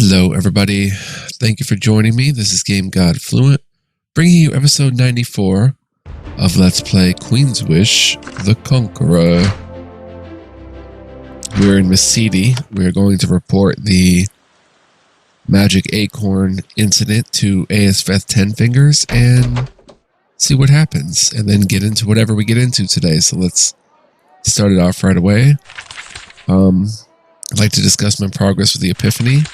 Hello, everybody. Thank you for joining me. This is Game God Fluent, bringing you episode 94 of Let's Play Queen's Wish, the Conqueror. We're in Mesidi. We're going to report the Magic Acorn incident to ASFeth 10 Fingers and see what happens, and then get into whatever we get into today. So let's start it off right away. I'd like to discuss my progress with the Epiphany.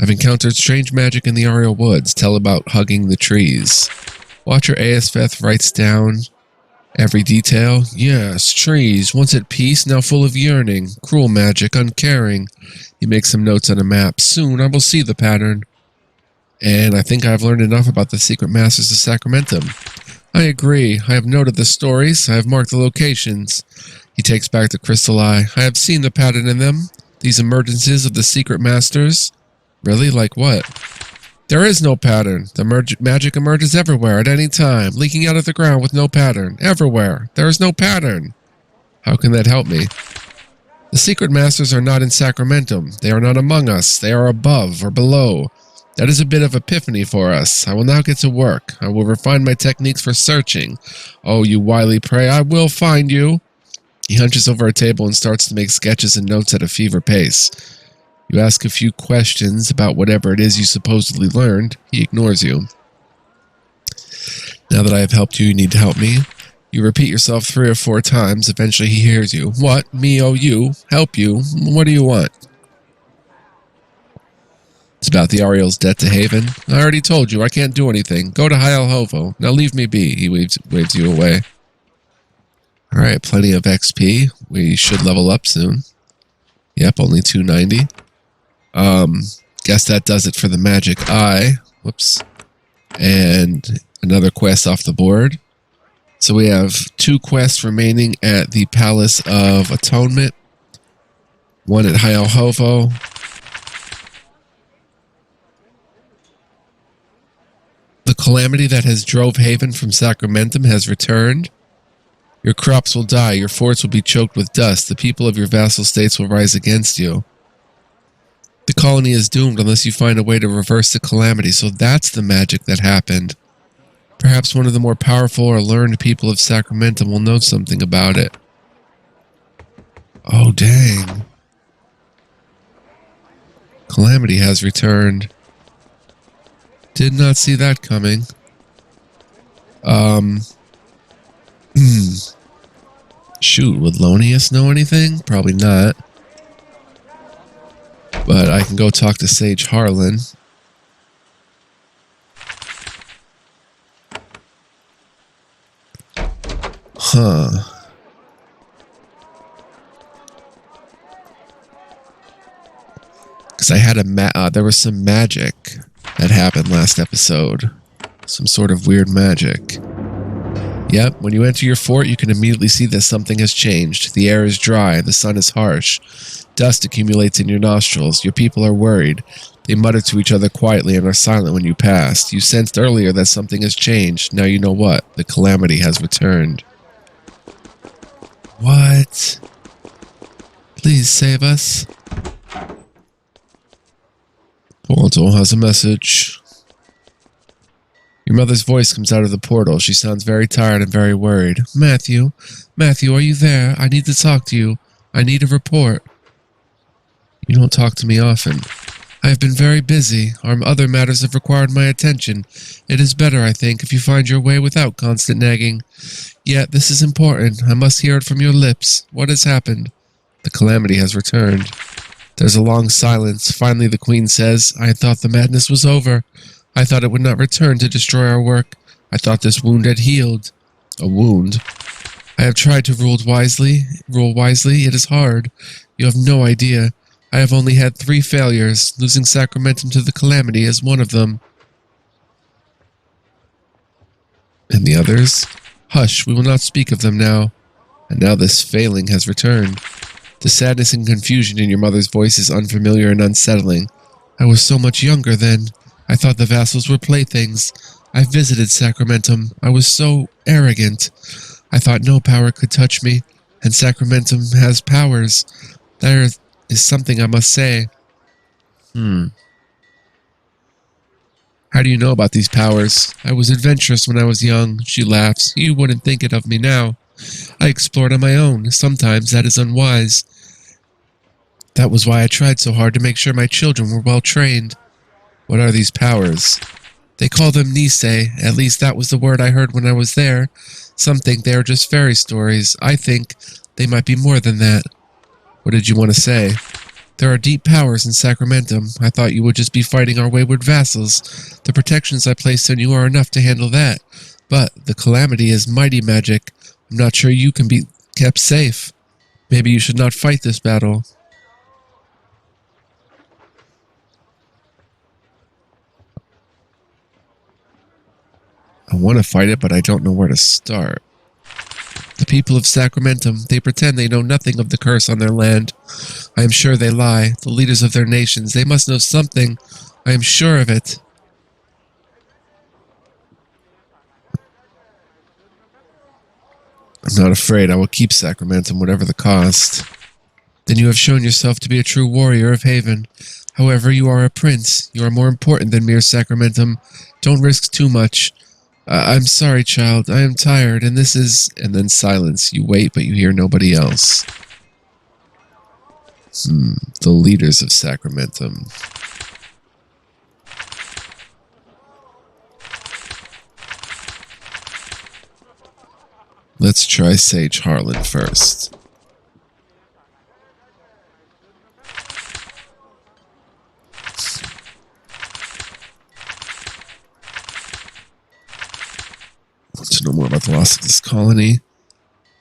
I've encountered strange magic in the Ahriel woods. Tell about hugging the trees. Watcher ASFeth writes down every detail. Yes, trees, once at peace, now full of yearning. Cruel magic, uncaring. He makes some notes on a map. Soon I will see the pattern. And I think I've learned enough about the secret masters of Sacramentum. I agree. I have noted the stories. I have marked the locations. He takes back the crystal eye. I have seen the pattern in them. These emergences of the secret masters. Really? Like what? There is no pattern. The magic emerges everywhere at any time, leaking out of the ground with no pattern. Everywhere. There is no pattern. How can that help me? The secret masters are not in Sacramentum. They are not among us. They are above or below. That is a bit of epiphany for us. I will now get to work. I will refine my techniques for searching. Oh, you wily prey, I will find you. He hunches over a table and starts to make sketches and notes at a fever pace. You ask a few questions about whatever it is you supposedly learned. He ignores you. Now that I have helped you, you need to help me. You repeat yourself 3 or 4 times. Eventually he hears you. What? Me, oh you? Help you? What do you want? It's about the Ahriel's debt to Haven. I already told you, I can't do anything. Go to Ahriel. Now leave me be. He waves you away. Alright, plenty of XP. We should level up soon. Yep, only 290. Guess that does it for the magic eye. Whoops. And another quest off the board. So we have 2 quests remaining at the Palace of Atonement. One at Ahriel. The calamity that has drove Haven from Sacramentum has returned. Your crops will die, your forts will be choked with dust, the people of your vassal states will rise against you. The colony is doomed unless you find a way to reverse the calamity, so that's the magic that happened. Perhaps one of the more powerful or learned people of Sacramentum will know something about it. Oh, dang. Calamity has returned. Did not see that coming. Shoot, would Lonius know anything? Probably not. But I can go talk to Sage Harlan. Huh. Because I had there was some magic that happened last episode. Some sort of weird magic. Yep, when you enter your fort, you can immediately see that something has changed. The air is dry, the sun is harsh. Dust accumulates in your nostrils. Your people are worried. They mutter to each other quietly and are silent when you pass. You sensed earlier that something has changed. Now you know what. The calamity has returned. What? Please save us. Portal has a message. Your mother's voice comes out of the portal. She sounds very tired and very worried. Matthew, are you there? I need to talk to you. I need a report. You don't talk to me often. I have been very busy. Our other matters have required my attention. It is better, I think, if you find your way without constant nagging. Yet, this is important. I must hear it from your lips. What has happened? The calamity has returned. There's a long silence. Finally, the queen says, I had thought the madness was over. I thought it would not return to destroy our work. I thought this wound had healed. A wound? I have tried to rule wisely. It is hard. You have no idea. I have only had 3 failures. Losing Sacramentum to the calamity is one of them. And the others? Hush, we will not speak of them now. And now this failing has returned. The sadness and confusion in your mother's voice is unfamiliar and unsettling. I was so much younger then. I thought the vassals were playthings. I visited Sacramentum. I was so arrogant. I thought no power could touch me, and Sacramentum has powers. There is something I must say. How do you know about these powers? I was adventurous when I was young, she laughs. You wouldn't think it of me now. I explored on my own. Sometimes that is unwise. That was why I tried so hard to make sure my children were well trained. What are these powers? They call them Nisei. At least that was the word I heard when I was there. Some think they are just fairy stories. I think they might be more than that. What did you want to say? There are deep powers in Sacramentum. I thought you would just be fighting our wayward vassals. The protections I placed on you are enough to handle that. But the calamity is mighty magic. I'm not sure you can be kept safe. Maybe you should not fight this battle. I want to fight it, but I don't know where to start. The people of Sacramentum, they pretend they know nothing of the curse on their land. I am sure they lie. The leaders of their nations, they must know something. I am sure of it. I'm not afraid. I will keep Sacramentum, whatever the cost. Then you have shown yourself to be a true warrior of Haven. However, you are a prince. You are more important than mere Sacramentum. Don't risk too much. I'm sorry, child. I am tired, and this is... And then silence. You wait, but you hear nobody else. The leaders of Sacramentum. Let's try Sage Harlan first. Want to know more about the loss of this colony?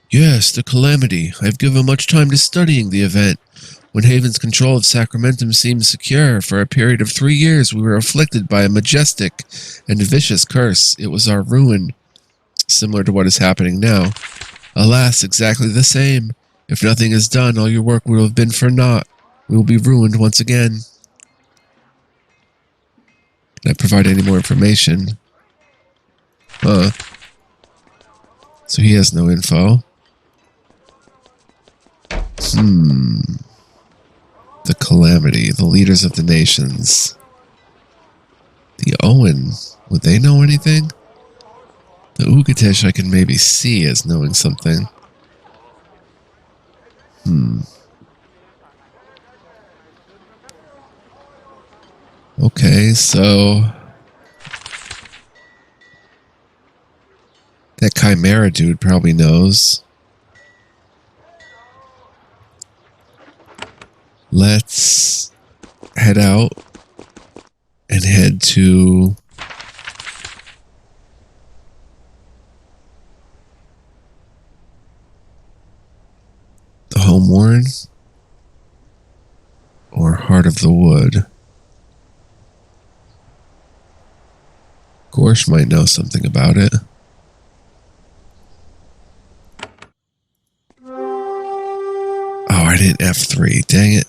Yes, the calamity. I've given much time to studying the event. When Haven's control of Sacramentum seemed secure, for a period of 3 years we were afflicted by a majestic and vicious curse. It was our ruin, similar to what is happening now. Alas, exactly the same. If nothing is done, all your work will have been for naught. We will be ruined once again. Can I provide any more information? So he has no info. The calamity, the leaders of the nations. The Owen, would they know anything? The Ugatish I can maybe see as knowing something. Okay, so... that Chimera dude probably knows. Let's head out and head to the Homeworn or Heart of the Wood. Gorsh might know something about it. Oh, I didn't F3. Dang it.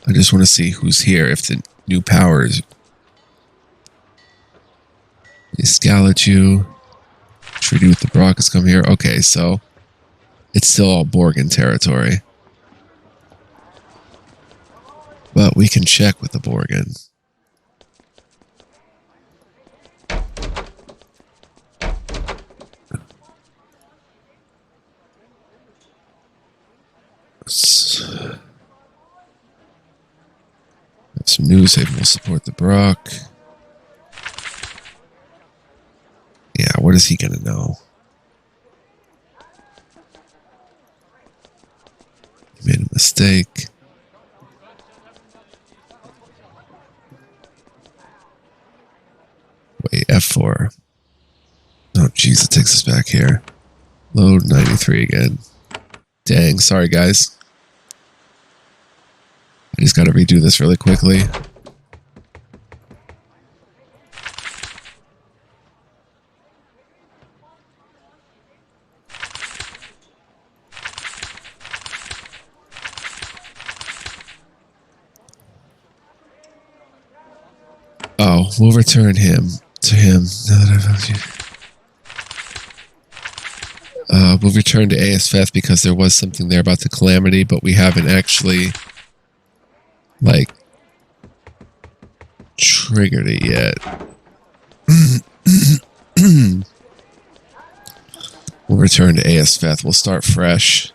I just want to see who's here, if the new powers. Escalatu. Treaty with the Brock has come here. Okay, so it's still all Borgin territory. But we can check with the Borgin. Some news Haven will support the Brock. Yeah, what is he gonna know? He made a mistake. Wait, F4. Oh, jeez, it takes us back here. Load 93 again. Dang, sorry guys. I just gotta redo this really quickly. Oh, we'll return him to him. Now that I've found you. We'll return to ASFF because there was something there about the calamity, but we haven't actually, like, triggered it yet. We'll return to Aesfeth. We'll start fresh.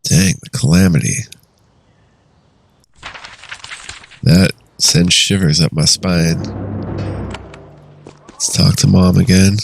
Dang, the calamity. That sends shivers up my spine. Let's talk to Mom again.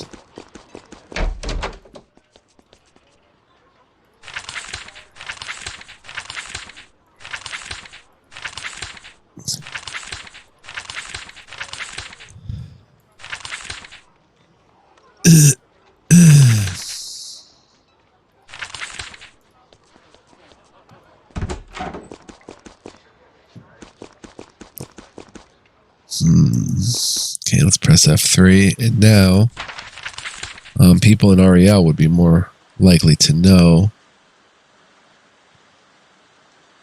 Okay, let's press F3. And now, people in Ahriel would be more likely to know.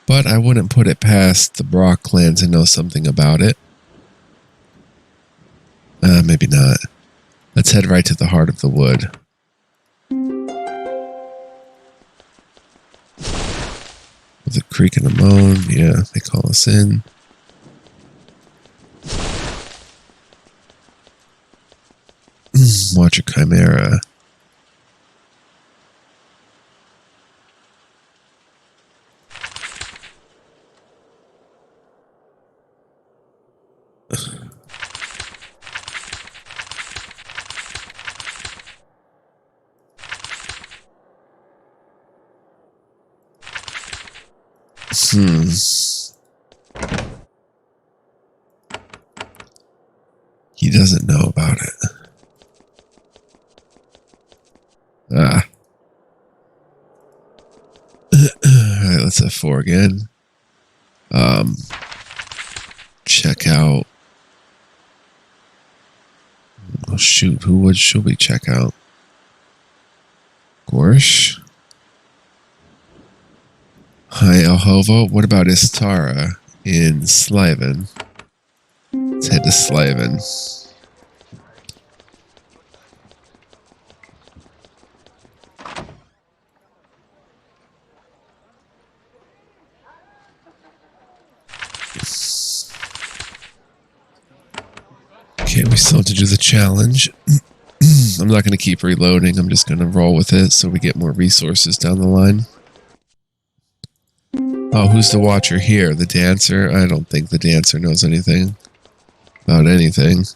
But I wouldn't put it past the Brock clan to know something about it. Maybe not. Let's head right to the heart of the wood. With a creak and a moan. Yeah, they call us in. Watch a chimera. He doesn't know about it. Alright, let's F4 again. Check out. Oh shoot, should we check out? Gorsh? Hi, Alhovo. What about Istara in Sliven? Let's head to Sliven. Okay, we still have to do the challenge. I'm not going to keep reloading. I'm just going to roll with it so we get more resources down the line. Oh, who's the watcher here? The dancer? I don't think the dancer knows anything about anything.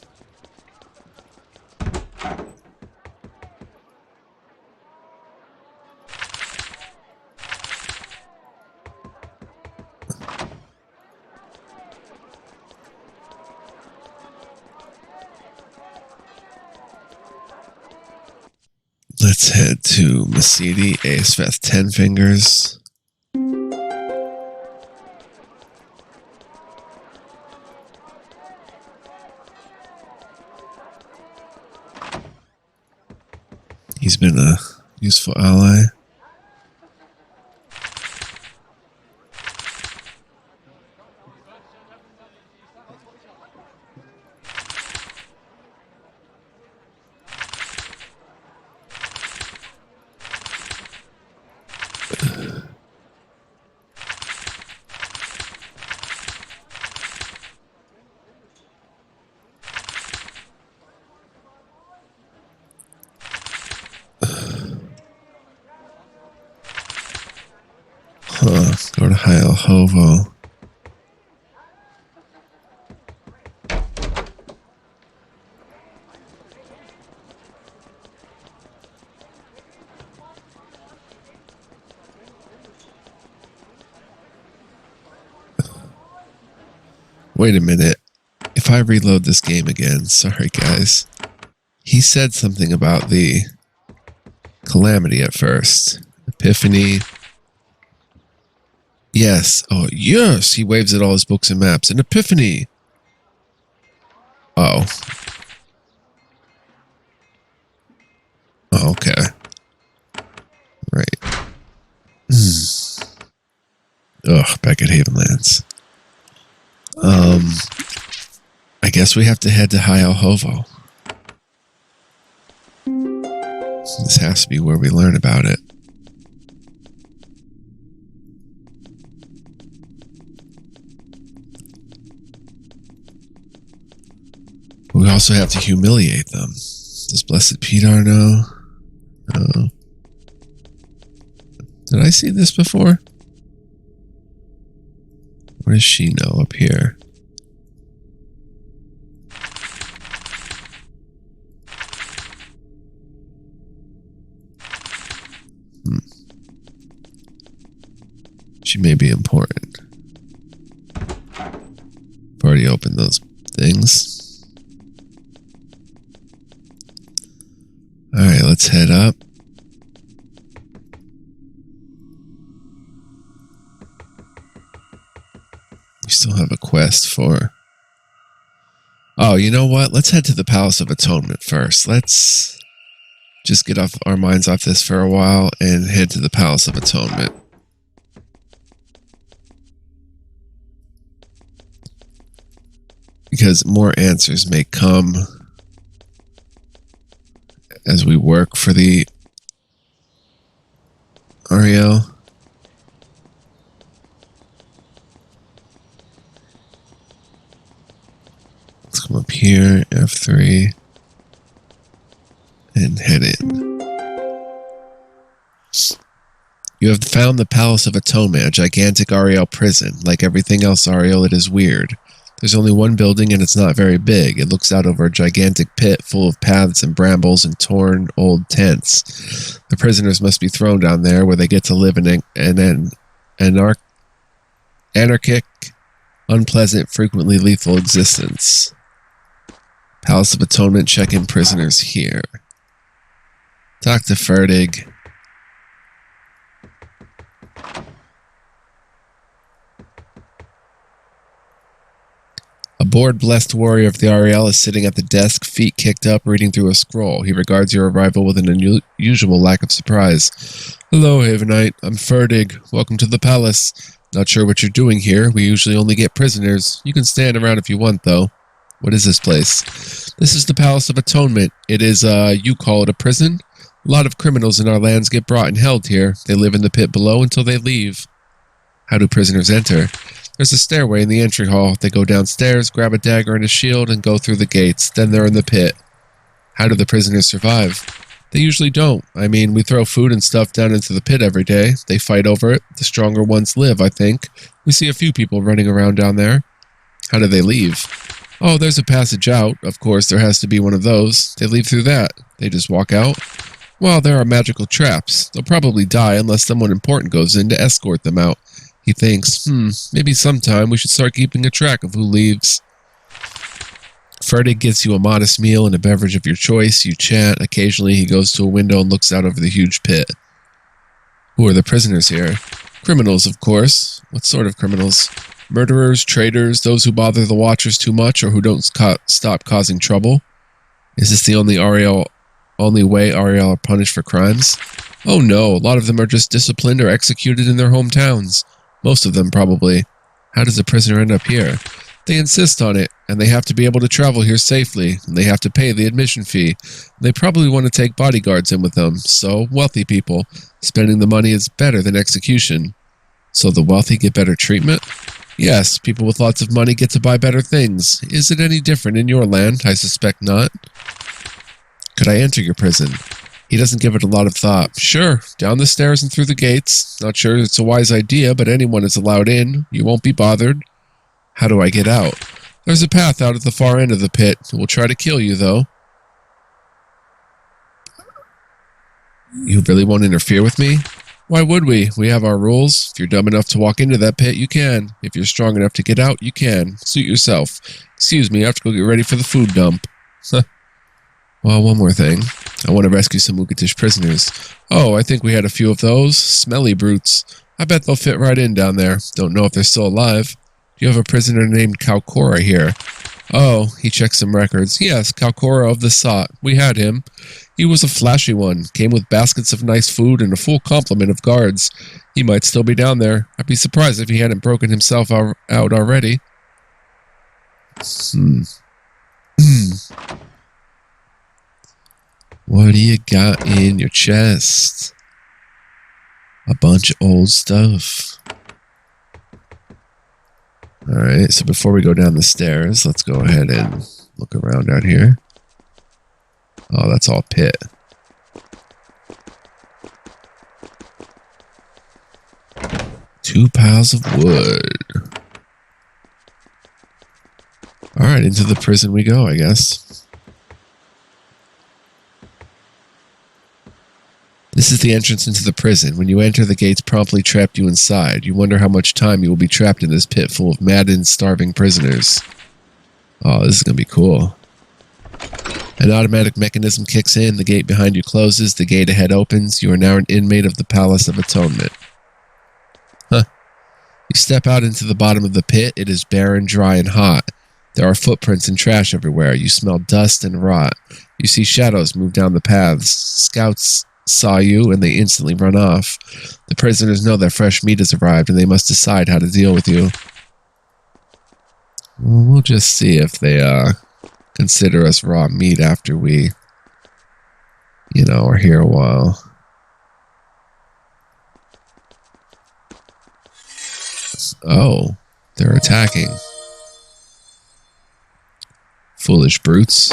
Let's head to Masidi, Aesfeth 10 Fingers. He's been a useful ally. Go to Ahriel Hovo. Wait a minute. If I reload this game again, sorry guys. He said something about the calamity at first. Epiphany. Yes. Oh, yes. He waves at all his books and maps. An epiphany. Oh. Oh, okay. Right. Ugh, back at Havenlands. I guess we have to head to Ahriel Hovo. This has to be where we learn about it. also have to humiliate them. Does Blessed Peter know? No. Did I see this before? What does she know up here? She may be important. I've already opened those things. Alright, let's head up. We still have a quest for... Oh, you know what? Let's head to the Palace of Atonement first. Let's just get off our minds off this for a while and head to the Palace of Atonement. Because more answers may come as we work for the Ahriel. Let's come up here, F3, and head in. You have found the Palace of Atonement, a gigantic Ahriel prison. Like everything else Ahriel, it is weird. There's only one building and it's not very big. It looks out over a gigantic pit full of paths and brambles and torn old tents. The prisoners must be thrown down there where they get to live in an anarchic, unpleasant, frequently lethal existence. Palace of Atonement, check-in prisoners here. Talk to Ferdig. A bored-blessed warrior of the Ahriel is sitting at the desk, feet kicked up, reading through a scroll. He regards your arrival with an unusual lack of surprise. Hello, Havenite. I'm Ferdig. Welcome to the palace. Not sure what you're doing here. We usually only get prisoners. You can stand around if you want, though. What is this place? This is the Palace of Atonement. It is, you call it a prison? A lot of criminals in our lands get brought and held here. They live in the pit below until they leave. How do prisoners enter? There's a stairway in the entry hall. They go downstairs, grab a dagger and a shield, and go through the gates. Then they're in the pit. How do the prisoners survive? They usually don't. I mean, we throw food and stuff down into the pit every day. They fight over it. The stronger ones live, I think. We see a few people running around down there. How do they leave? Oh, there's a passage out. Of course, there has to be one of those. They leave through that. They just walk out. Well, there are magical traps. They'll probably die unless someone important goes in to escort them out. He thinks, maybe sometime we should start keeping a track of who leaves. Ferdig gets you a modest meal and a beverage of your choice. You chat. Occasionally he goes to a window and looks out over the huge pit. Who are the prisoners here? Criminals, of course. What sort of criminals? Murderers, traitors, those who bother the Watchers too much or who don't stop causing trouble. Is this the only way Ahriel are punished for crimes? Oh no, a lot of them are just disciplined or executed in their hometowns. Most of them, probably. How does a prisoner end up here? They insist on it, and they have to be able to travel here safely, and they have to pay the admission fee. They probably want to take bodyguards in with them, so wealthy people. Spending the money is better than execution. So the wealthy get better treatment? Yes, people with lots of money get to buy better things. Is it any different in your land? I suspect not. Could I enter your prison? He doesn't give it a lot of thought. Sure, down the stairs and through the gates. Not sure it's a wise idea, but anyone is allowed in. You won't be bothered. How do I get out? There's a path out at the far end of the pit. We'll try to kill you, though. You really won't interfere with me? Why would we? We have our rules. If you're dumb enough to walk into that pit, you can. If you're strong enough to get out, you can. Suit yourself. Excuse me, I have to go get ready for the food dump. Well, one more thing. I want to rescue some Mugatish prisoners. Oh, I think we had a few of those. Smelly brutes. I bet they'll fit right in down there. Don't know if they're still alive. Do you have a prisoner named Conqueror here? Oh, he checked some records. Yes, Conqueror of the Sot. We had him. He was a flashy one. Came with baskets of nice food and a full complement of guards. He might still be down there. I'd be surprised if he hadn't broken himself out already. What do you got in your chest? A bunch of old stuff. Alright, so before we go down the stairs, let's go ahead and Look around out here. Oh, that's all pit. Two piles of wood. All right, into the prison we go, I guess. This is the entrance into the prison. When you enter, the gates promptly trap you inside. You wonder how much time you will be trapped in this pit full of maddened, starving prisoners. Oh, this is going to be cool. An automatic mechanism kicks in. The gate behind you closes. The gate ahead opens. You are now an inmate of the Palace of Atonement. Huh. You step out into the bottom of the pit. It is barren, dry, and hot. There are footprints and trash everywhere. You smell dust and rot. You see shadows move down the paths. Scouts saw you, and they instantly run off. The prisoners know that fresh meat has arrived, and they must decide how to deal with you. We'll just see if they consider us raw meat after we, are here a while. Oh, they're attacking. Foolish brutes.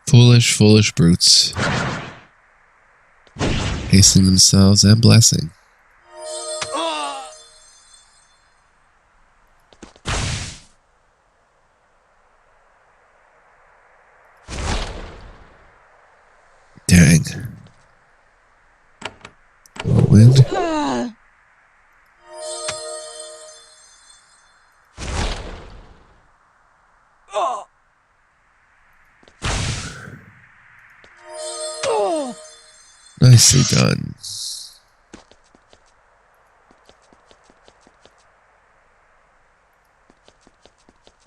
Foolish brutes. Hastening themselves and blessing. Dang. Wind. Nicely done.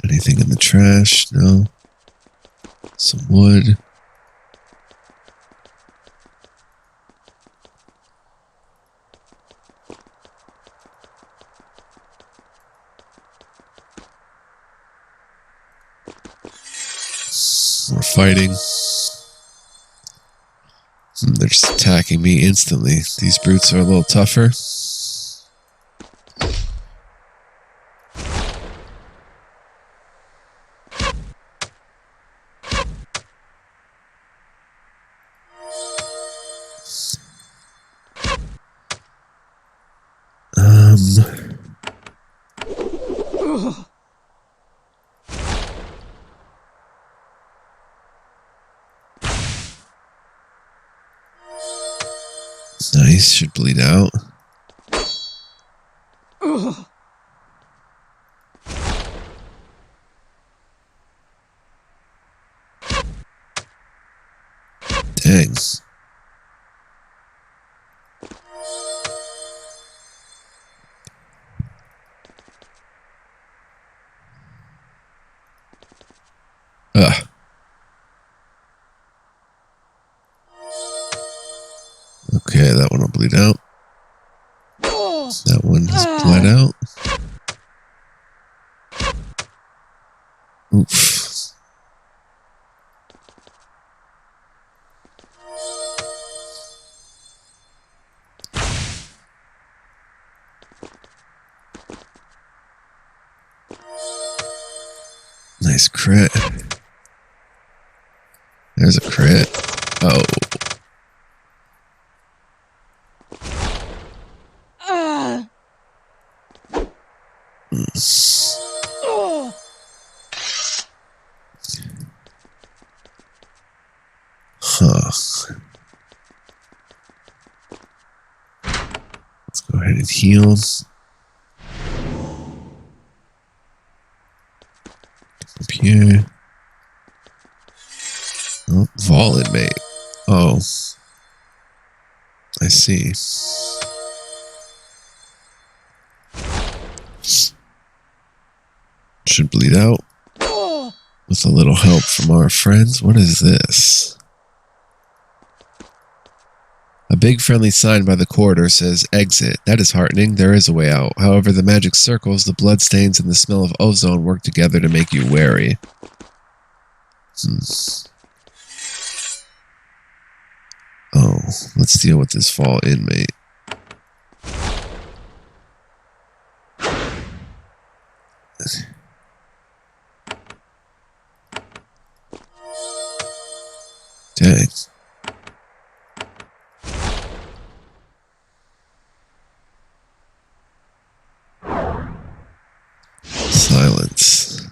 Anything in the trash? No. Some wood. We're fighting. They're just attacking me instantly. These brutes are a little tougher. Nice, should bleed out. Dang. Ugh. Okay, that one will bleed out. That one has bled out. Oof. Nice crit. There's a crit. Oh. Huh. Let's go ahead and heal. Up here. Oh, Vol inmate. Oh. I see. Should bleed out. With a little help from our friends. What is this? A big friendly sign by the corridor says exit. That is heartening. There is a way out. However, the magic circles, the bloodstains, and the smell of ozone work together to make you wary. Oh, let's deal with this fall inmate. Dang. Silence.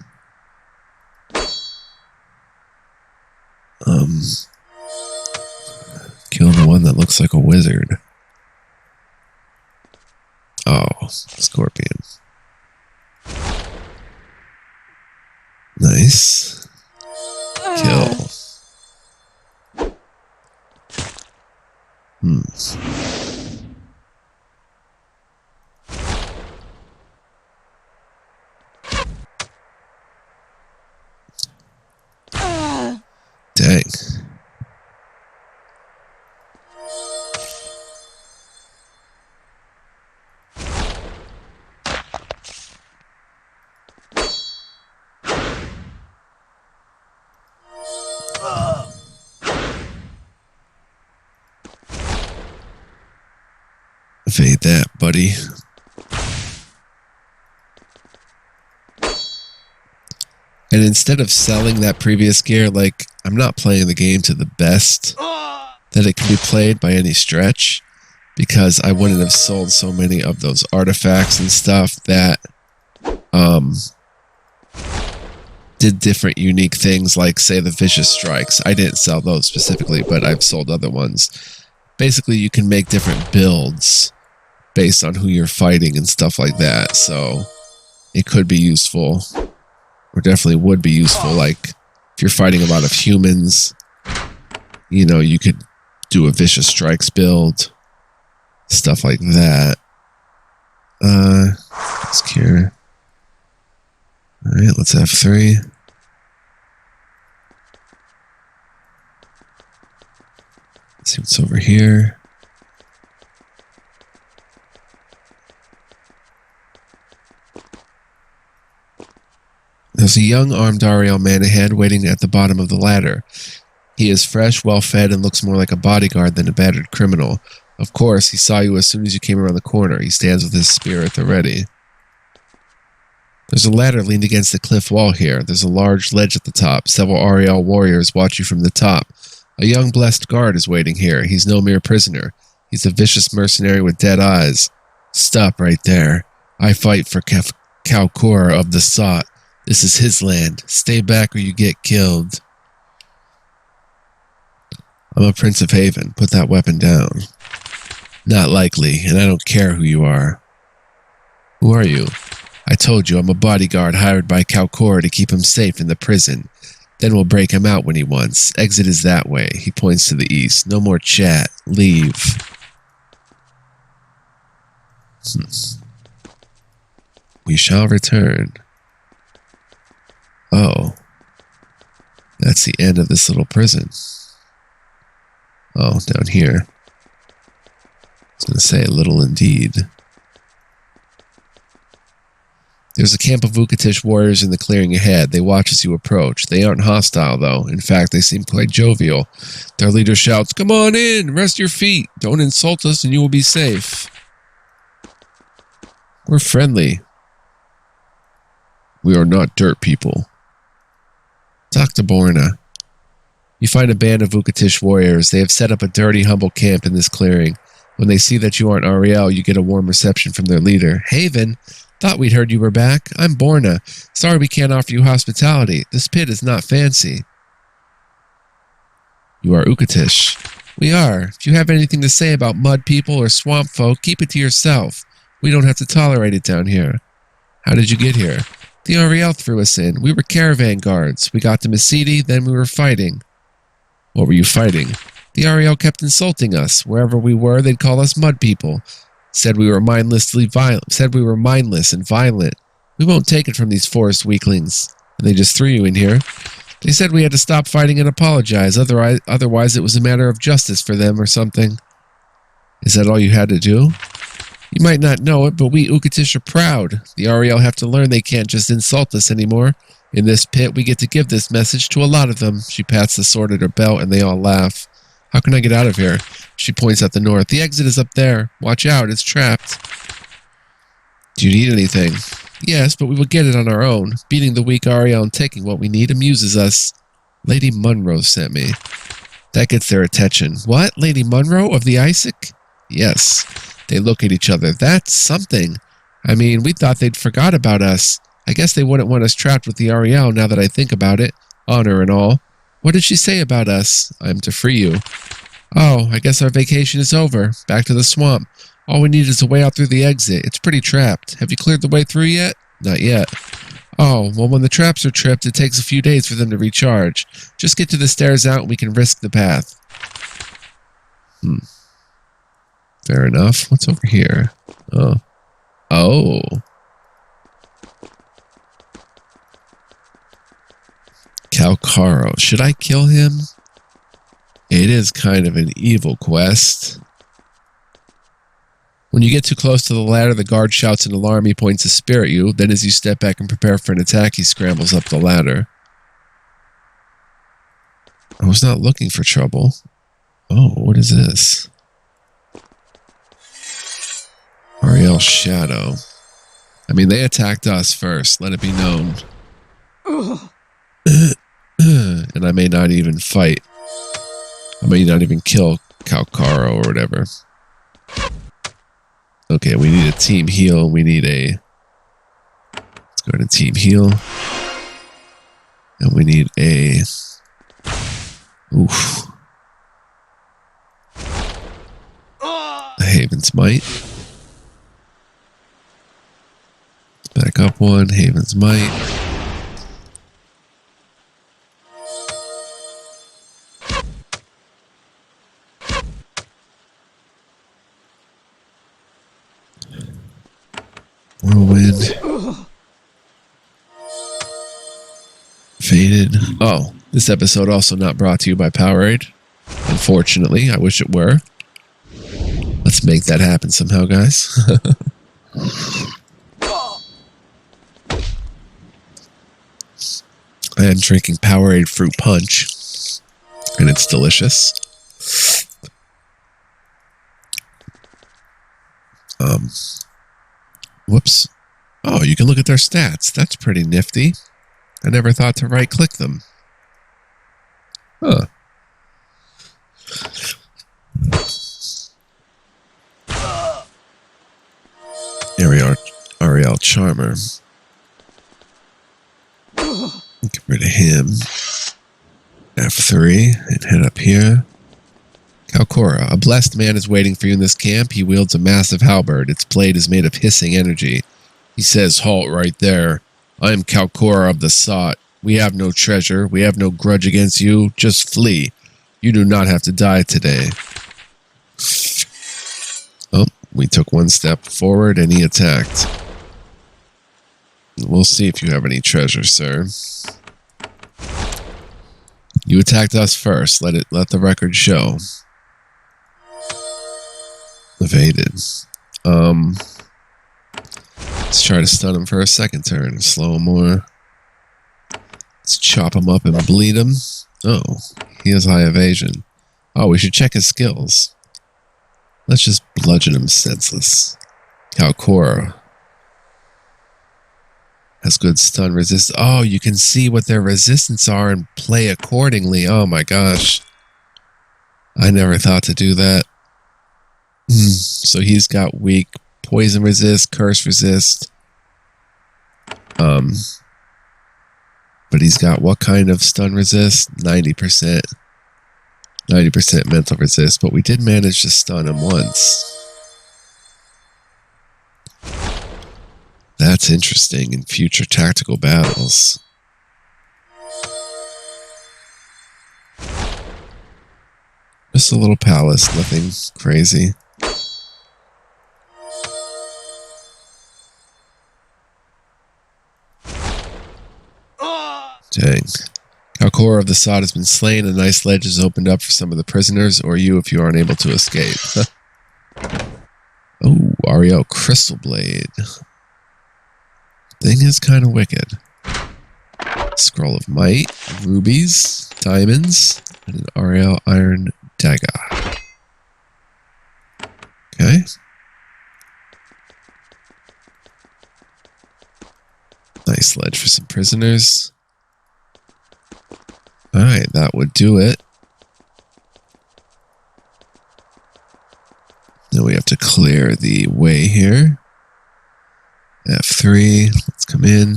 Kill the one that looks like a wizard. Oh, scorpion. Nice. Kill. Dang. Evade that, buddy. And instead of selling that previous gear, like, I'm not playing the game to the best that it can be played by any stretch, because I wouldn't have sold so many of those artifacts and stuff that did different unique things, like, say, the Vicious Strikes. I didn't sell those specifically, but I've sold other ones. Basically, you can make different builds based on who you're fighting and stuff like that, so it could be useful. Or definitely would be useful, like, if you're fighting a lot of humans, you know, you could do a Vicious Strikes build, stuff like that. Let's cure. Alright, let's have 3. Let's see what's over here. There's a young armed Ahriel man ahead waiting at the bottom of the ladder. He is fresh, well-fed, and looks more like a bodyguard than a battered criminal. Of course, he saw you as soon as you came around the corner. He stands with his spear at the ready. There's a ladder leaned against the cliff wall here. There's a large ledge at the top. Several Ahriel warriors watch you from the top. A young blessed guard is waiting here. He's no mere prisoner. He's a vicious mercenary with dead eyes. Stop right there. I fight for Conqueror of the Sought. This is his land. Stay back or you get killed. I'm a Prince of Haven. Put that weapon down. Not likely, and I don't care who you are. Who are you? I told you I'm a bodyguard hired by Conqueror to keep him safe in the prison. Then we'll break him out when he wants. Exit is that way. He points to the east. No more chat. Leave. We shall return. Oh. That's the end of this little prison. Oh, down here. I was going to say, little indeed. There's a camp of Ukatish warriors in the clearing ahead. They watch as you approach. They aren't hostile, though. In fact, they seem quite jovial. Their leader shouts, "Come on in! Rest your feet! Don't insult us and you will be safe." We're friendly. We are not dirt people. Talk to Borna. You find a band of Ukatish warriors. They have set up a dirty, humble camp in this clearing. When they see that you aren't Ahriel, you get a warm reception from their leader. Haven? Thought we'd heard you were back. I'm Borna. Sorry we can't offer you hospitality. This pit is not fancy. You are Ukatish. We are. If you have anything to say about mud people or swamp folk, keep it to yourself. We don't have to tolerate it down here. How did you get here? The Ahriel threw us in. We were caravan guards. We got to Mesidi, then we were fighting. What were you fighting? The Ahriel kept insulting us. Wherever we were, they'd call us mud people. Said we were mindless and violent. We won't take it from these forest weaklings. And they just threw you in here. They said we had to stop fighting and apologize. Otherwise, it was a matter of justice for them or something. Is that all you had to do? You might not know it, but we Ukatish are proud. The Ahriel have to learn they can't just insult us anymore. In this pit, we get to give this message to a lot of them. She pats the sword at her belt, and they all laugh. How can I get out of here? She points at the north. The exit is up there. Watch out, it's trapped. Do you need anything? Yes, but we will get it on our own. Beating the weak Ahriel and taking what we need amuses us. Lady Munro sent me. That gets their attention. What? Lady Monroe of the Isaac? Yes. They look at each other. That's something. I mean, we thought they'd forgot about us. I guess they wouldn't want us trapped with the Ahriel now that I think about it. Honor and all. What did she say about us? I'm to free you. Oh, I guess our vacation is over. Back to the swamp. All we need is a way out through the exit. It's pretty trapped. Have you cleared the way through yet? Not yet. Oh, well, when the traps are tripped, it takes a few days for them to recharge. Just get to the stairs out and we can risk the path. Fair enough. What's over here? Oh. Conqueror. Should I kill him? It is kind of an evil quest. When you get too close to the ladder, the guard shouts an alarm. He points to spear at you. Then as you step back and prepare for an attack, he scrambles up the ladder. I was not looking for trouble. Oh, what is this? Ahriel Shadow. I mean, they attacked us first. Let it be known. And I may not even fight. I may not even kill Conqueror or whatever. Okay, we need a team heal. We need a... Let's go to team heal. And we need a... Oof. A Haven's Might. Back up one. Haven's Might. Whirlwind. Faded. Oh, this episode also not brought to you by Powerade. Unfortunately, I wish it were. Let's make that happen somehow, guys. I am drinking Powerade Fruit Punch, and it's delicious. Whoops. Oh, you can look at their stats. That's pretty nifty. I never thought to right-click them. Huh. Ahriel Charmer. Get rid of him. F3 and head up here. Conqueror. A blessed man is waiting for you in this camp. He wields a massive halberd. Its blade is made of hissing energy. He says, "Halt right there. I am Conqueror of the Sought. We have no treasure. We have no grudge against you. Just flee. You do not have to die today." Oh, we took one step forward and he attacked. We'll see if you have any treasure, sir. You attacked us first. Let the record show. Evaded. Let's try to stun him for a second turn. Slow him more. Let's chop him up and bleed him. Oh, he has high evasion. Oh, we should check his skills. Let's just bludgeon him senseless. Conqueror has good stun resist. Oh, you can see what their resistance are and play accordingly. Oh my gosh. I never thought to do that. So he's got weak poison resist, curse resist. But he's got what kind of stun resist? 90%. 90% mental resist, but we did manage to stun him once. That's interesting in future tactical battles. Just a little palace, nothing crazy. Dang. Conqueror of the Sought has been slain. A nice ledge is opened up for some of the prisoners, or you if you are unable to escape. Oh, Ahriel Crystal Blade. Thing is kind of wicked. Scroll of Might, rubies, diamonds, and an Ahriel Iron Dagger. Okay. Nice ledge for some prisoners. Alright, that would do it. have to clear the way here. F3, let's come in.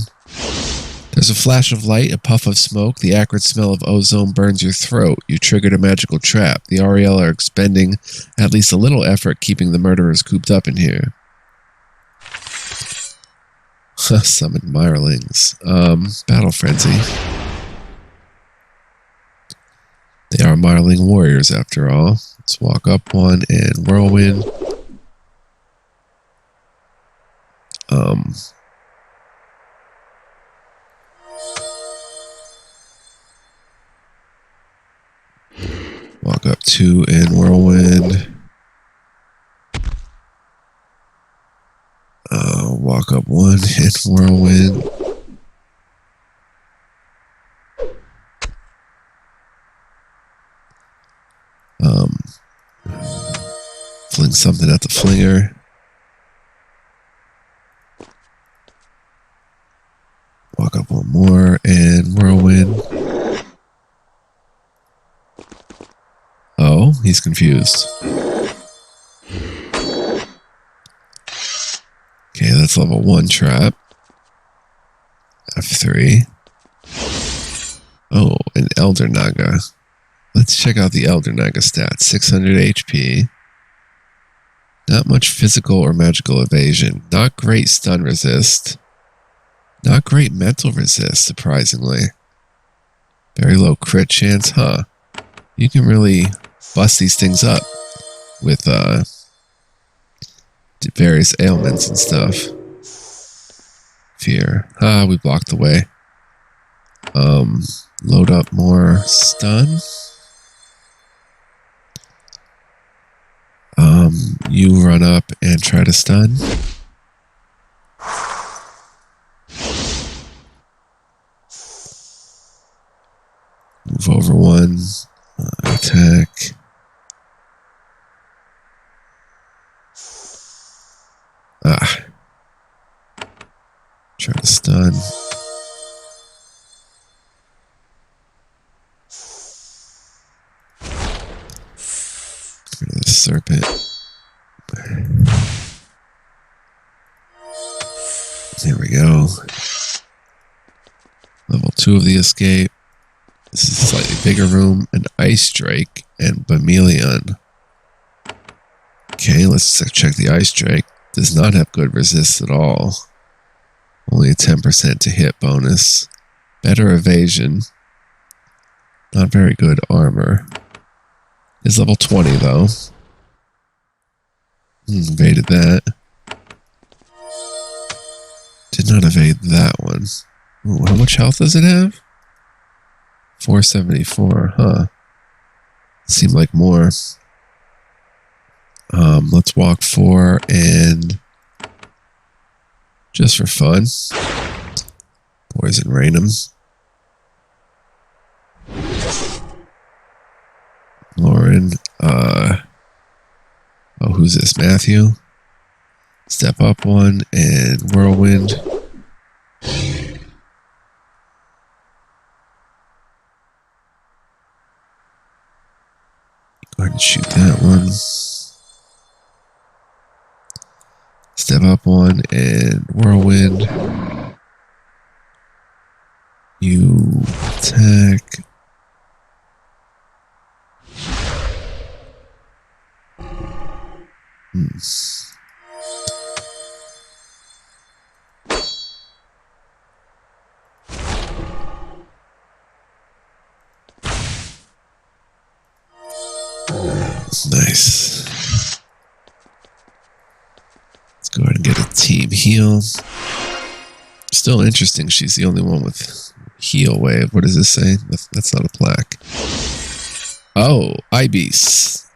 There's a flash of light, a puff of smoke. The acrid smell of ozone burns your throat. You triggered a magical trap. The Ahriel are expending at least a little effort keeping the murderers cooped up in here. Summoned Mirelings. Battle Frenzy. They are Mireling warriors after all. Let's walk up one and Whirlwind. Walk up two and Whirlwind. Walk up one and Whirlwind. Fling something at the flinger. Walk up one more and Whirlwind. Oh, he's confused. Okay, that's level 1 trap. F3. Oh, an Elder Naga. Let's check out the Elder Naga stats. 600 HP. Not much physical or magical evasion. Not great stun resist. Not great mental resist, surprisingly. Very low crit chance, huh? You can really bust these things up with various ailments and stuff. Fear. We blocked the way. Load up more stun. You run up and try to stun. Move over one. Attack. Try to stun. Get rid of the serpent. There we go. Level 2 of the escape. This is a slightly bigger room. An Ice Drake and Bameleon. Okay, let's check the Ice Drake. Does not have good resist at all. Only a 10% to hit bonus. Better evasion. Not very good armor. Is level 20 though. Evaded that. Did not evade that one. Ooh, how much health does it have? 474, huh? Seemed like more. Let's walk 4 and just for fun, Poison Rain 'em. Lauren, oh, who's this? Matthew. Step up one and Whirlwind. Go ahead and shoot that one. Step up one and Whirlwind. You attack. Nice. Let's go ahead and get a team heal. Still interesting. She's the only one with heal wave. What does this say? That's not a plaque. Oh, Ibis.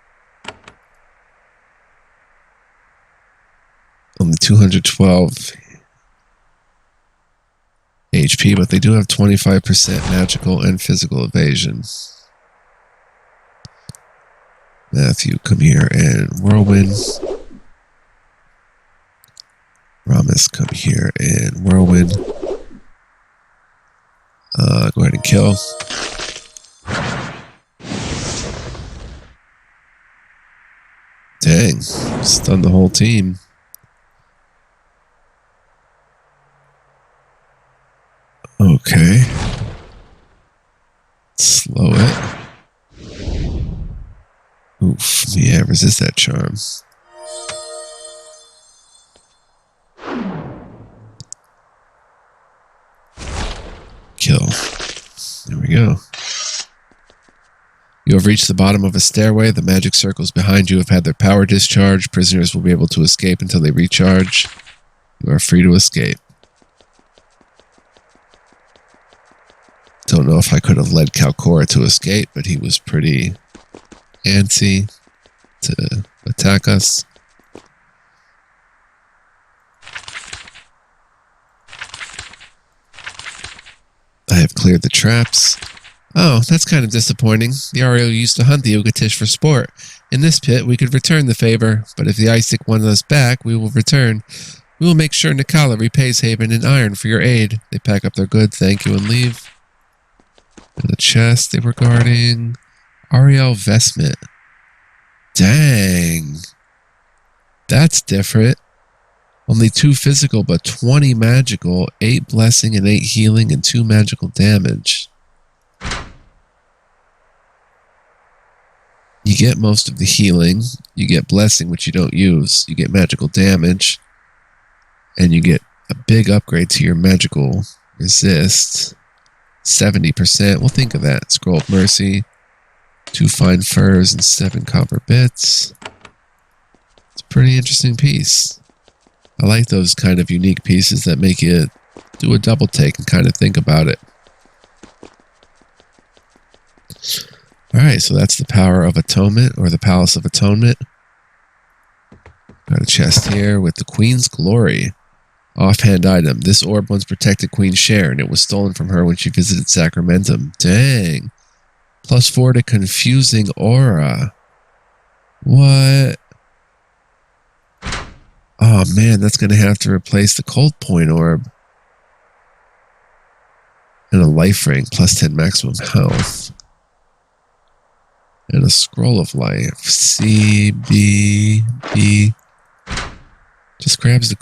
Only 212 HP, but they do have 25% magical and physical evasion. Matthew, come here and Whirlwind. Ramis, come here and Whirlwind. Go ahead and kill. Dang. Stun the whole team. Okay. Slow it. Oof. Yeah, resist that charm. Kill. There we go. You have reached the bottom of a stairway. The magic circles behind you have had their power discharged. Prisoners will be able to escape until they recharge. You are free to escape. Don't know if I could have led Conqueror to escape, but he was pretty antsy to attack us. I have cleared the traps. Oh, that's kind of disappointing. The Ahriel used to hunt the Ugatish for sport. In this pit, we could return the favor, but if the Isaac wants us back, we will return. We will make sure Nikala repays Haven in iron for your aid. They pack up their goods, thank you, and leave. In the chest, they were guarding Ahriel vestment. Dang. That's different. Only 2 physical, but 20 magical, 8 blessing and 8 healing, and 2 magical damage. You get most of the healing, you get blessing, which you don't use, you get magical damage, and you get a big upgrade to your magical resist. 70%, we'll think of that. Scroll of Mercy, 2 fine furs and 7 copper bits. It's a pretty interesting piece. I like those kind of unique pieces that make you do a double take and kind of think about it. Alright, so that's the power of Atonement, or the Palace of Atonement. Got a chest here with the Queen's Glory. Offhand item. This orb once protected Queen Sharon. It was stolen from her when she visited Sacramentum. Dang. +4 to Confusing Aura. What? Oh man, that's going to have to replace the Cold Point Orb. And a Life Ring, +10 maximum health. And a Scroll of Life. C, B, B. Just grab the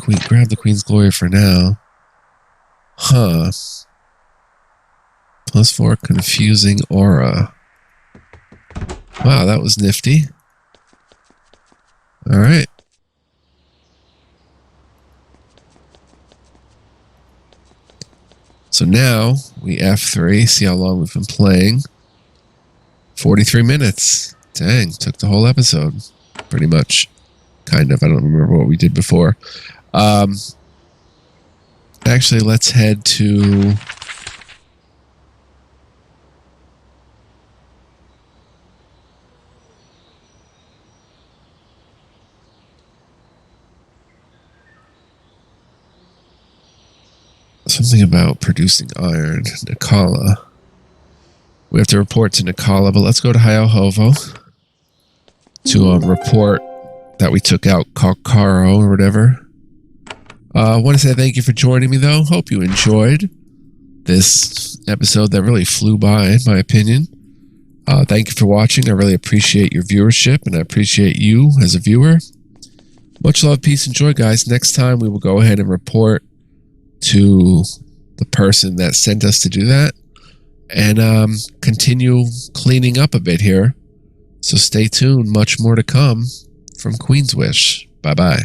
Queen's Glory for now. Huh. +4 Confusing Aura. Wow, that was nifty. Alright. So now we F3, see how long we've been playing. 43 minutes. Dang, took the whole episode. Pretty much. Kind of. I don't remember what we did before. Actually, let's head to... something about producing iron. Nikala. We have to report to Nikala, but let's go to Hyohovo to report that we took out Conqueror or whatever. I want to say thank you for joining me, though. Hope you enjoyed this episode that really flew by, in my opinion. Thank you for watching. I really appreciate your viewership, and I appreciate you as a viewer. Much love, peace, and joy, guys. Next time, we will go ahead and report to the person that sent us to do that and continue cleaning up a bit here. So stay tuned. Much more to come from Queen's Wish. Bye-bye.